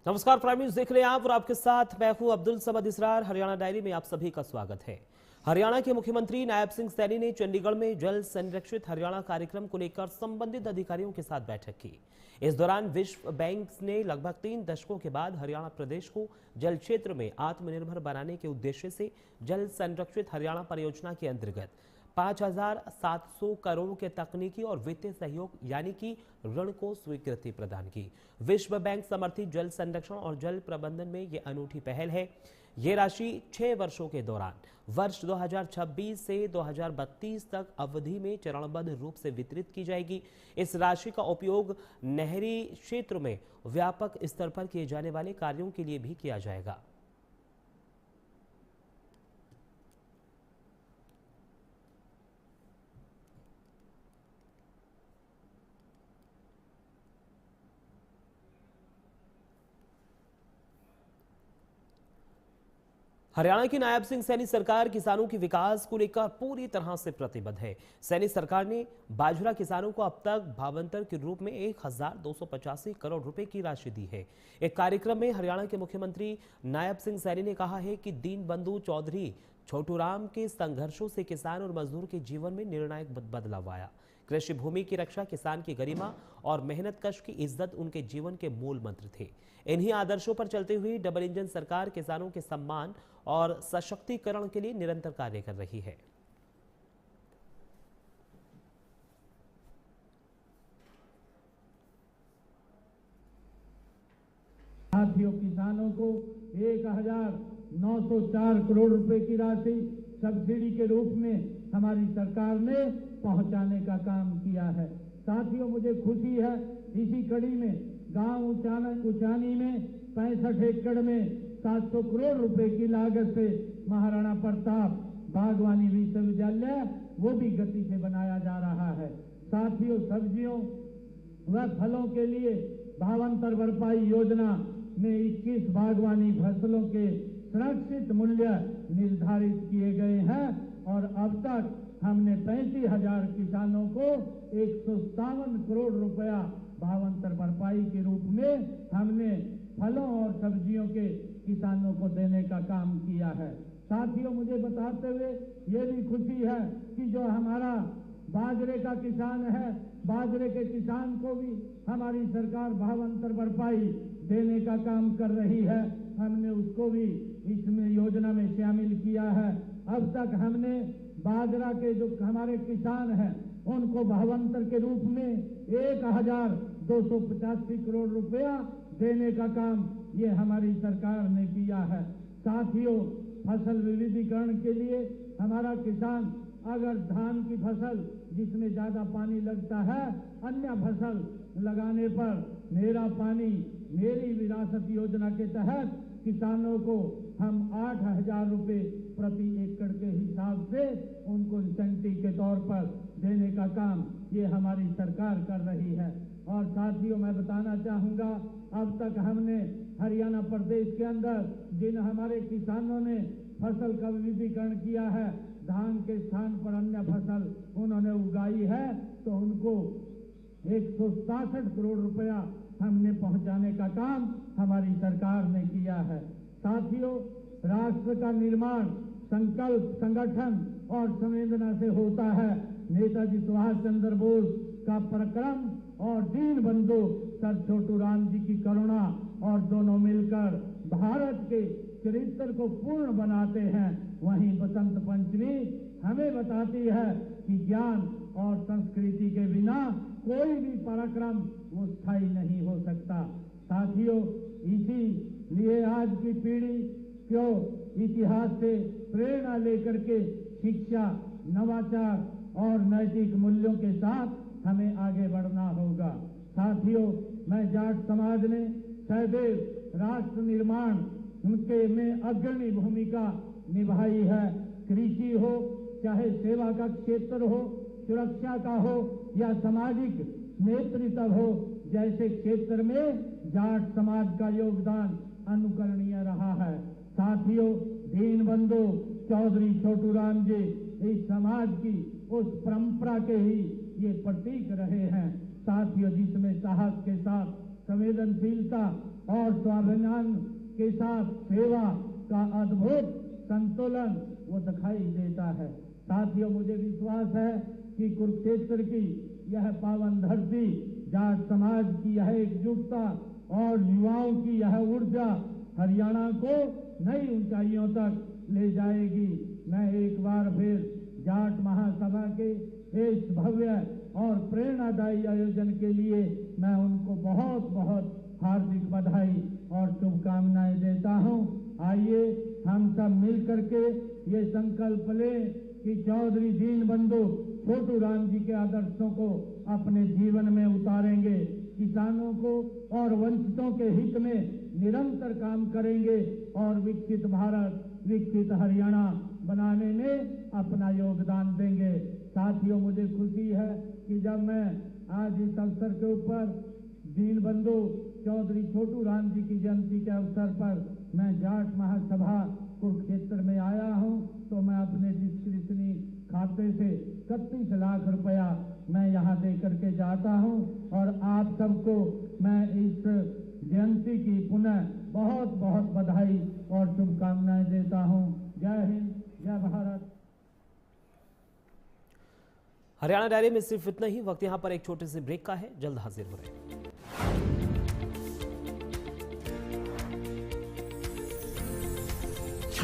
नमस्कार, prime news देख रहे हैं आप और आपके साथ मैं हूं अब्दुल समद इसरार। हरियाणा डायरी में आप सभी का स्वागत है। हरियाणा के मुख्यमंत्री नायब सिंह सैनी ने चंडीगढ़ में जल संरक्षित हरियाणा कार्यक्रम को लेकर संबंधित अधिकारियों के साथ बैठक की। इस दौरान विश्व बैंक ने लगभग 3 दशकों के बाद हरियाणा प्रदेश को जल क्षेत्र में आत्मनिर्भर बनाने के उद्देश्य से जल संरक्षित हरियाणा परियोजना के अंतर्गत 5,700 करोड़ के तकनीकी और वित्तीय सहयोग यानी कि ऋण को स्वीकृति प्रदान की। विश्व बैंक समर्थित जल संरक्षण और जल प्रबंधन में ये अनूठी पहल है। ये राशि 6 वर्षों के दौरान वर्ष 2026 से 2032 तक अवधि में चरणबद्ध रूप से वितरित की जाएगी। इस राशि का उपयोग नहरी क्षेत्र में व्यापक स्तर पर किए जाने वाले कार्यों के लिए भी किया जाएगा। हरियाणा की नायब सिंह सैनी सरकार किसानों के विकास को लेकर पूरी तरह से प्रतिबद्ध है। सैनी सरकार ने बाजरा किसानों को अब तक भावांतर के रूप में 1,285 करोड़ रुपए की राशि दी है। एक कार्यक्रम में हरियाणा के मुख्यमंत्री नायब सिंह सैनी ने कहा है कि दीन बंधु चौधरी छोटूराम के संघर्षों से किसान और मजदूर के जीवन में निर्णायक बदलाव आया। कृषि भूमि की रक्षा, किसान की गरिमा और मेहनत कश की इज्जत उनके जीवन के मूल मंत्र थे। इन्हीं आदर्शों पर चलते हुए डबल इंजन सरकार किसानों के सम्मान और सशक्तिकरण के लिए निरंतर कार्य कर रही है। साथियों, किसानों को 1,904 करोड़ रुपए की राशि सब्सिडी के रूप में हमारी सरकार ने पहुंचाने का काम किया है। साथियों, मुझे खुशी है इसी कड़ी में गांव उचानी में 65 एकड़ में 700 करोड़ रुपए की लागत से महाराणा प्रताप बागवानी विश्वविद्यालय वो भी गति से बनाया जा रहा है। साथियों, सब्जियों व फलों के लिए भावांतर भरपाई योजना में 21 बागवानी फसलों के सुरक्षित मूल्य निर्धारित किए गए हैं और अब तक हमने 35,000 किसानों को 157 करोड़ रुपया भावांतर भरपाई के रूप में हमने फलों और सब्जियों के किसानों को देने का काम किया है। साथियों, मुझे बताते हुए ये भी खुशी है कि जो हमारा बाजरे का किसान है, बाजरे के किसान को भी हमारी सरकार भावांतर भरपाई देने का काम कर रही है। हमने उसको भी इसमें योजना में शामिल किया है। अब तक हमने बाजरा के जो हमारे किसान हैं उनको भावांतर के रूप में 1,285 करोड़ रुपया देने का काम ये हमारी सरकार ने किया है। साथियों, फसल विविधीकरण के लिए हमारा किसान अगर धान की फसल जिसमें ज्यादा पानी लगता है, अन्य फसल लगाने पर मेरा पानी मेरी विरासत योजना के तहत किसानों को हम 8,000 रुपए प्रति एकड़ के हिसाब से उनको इंसेंटिव के तौर पर देने का काम ये हमारी सरकार कर रही है। और साथियों, मैं बताना चाहूंगा अब तक हमने हरियाणा प्रदेश के अंदर जिन हमारे किसानों ने फसल का विविधीकरण किया है, धान के स्थान पर अन्य फसल उन्होंने उगाई है, तो उनको 167 करोड़ रुपया हमने पहुंचाने का काम हमारी सरकार ने किया है। साथियों, राष्ट्र का निर्माण संकल्प, संगठन और संवेदना से होता है। नेताजी सुभाष चंद्र बोस का पराक्रम और दीन बंधु सर छोटूराम जी की करुणा और दोनों मिलकर भारत के चरित्र को पूर्ण बनाते हैं। वहीं बसंत पंचमी हमें बताती है कि ज्ञान और संस्कृति के बिना कोई भी पराक्रम वो स्थायी नहीं हो सकता। साथियों, इसीलिए आज की पीढ़ी क्यों इतिहास से प्रेरणा लेकर के शिक्षा, नवाचार और नैतिक मूल्यों के साथ हमें आगे बढ़ना होगा। साथियों, मैं जाट समाज ने सदैव राष्ट्र निर्माण उनके में अग्रणी भूमिका निभाई है। कृषि हो, चाहे सेवा का क्षेत्र हो, सुरक्षा का हो या सामाजिक नेतृत्व हो, जैसे क्षेत्र में जाट समाज का योगदान अनुकरणीय रहा है। साथियों, दीन बंधु चौधरी छोटूराम जी इस समाज की उस परंपरा के ही ये प्रतीक रहे हैं। साथियों, जिसमें साहस के साथ संवेदनशीलता और स्वाभिमान के साथ सेवा का अद्भुत संतुलन वो दिखाई देता है। साथियों, मुझे विश्वास है कि कुरुक्षेत्र की यह पावन धरती, जाट समाज की यह एकजुटता और युवाओं की यह ऊर्जा हरियाणा को नई ऊंचाइयों तक ले जाएगी। मैं एक बार फिर जाट महासभा के इस भव्य और प्रेरणादायी आयोजन के लिए मैं उनको बहुत बहुत हार्दिक बधाई और शुभकामनाएं देता हूं। आइए हम सब मिल करके ये संकल्प लें कि चौधरी दीनबंधु छोटू राम जी के आदर्शों को अपने जीवन में उतारेंगे, किसानों को और वंचितों के हित में निरंतर काम करेंगे और विकसित भारत, विकसित हरियाणा बनाने में अपना योगदान देंगे। साथियों, मुझे खुशी है कि जब मैं आज इस अवसर के ऊपर दीनबंधु चौधरी छोटू राम जी की जयंती के अवसर पर मैं जाट महासभा कुरुक्षेत्र में आया हूं, तो मैं अपने डिस्क्रिप्शनी खाते से 31 लाख रुपया मैं यहां दे करके जाता हूं और आप सबको मैं इस जयंती की पुनः बहुत बहुत बधाई और शुभकामनाएं देता हूं। जय हिंद, जय भारत। हरियाणा डायरी में सिर्फ इतना ही। वक्त यहाँ पर एक छोटे से ब्रेक का है, जल्द हाजिर हो रहे हैं।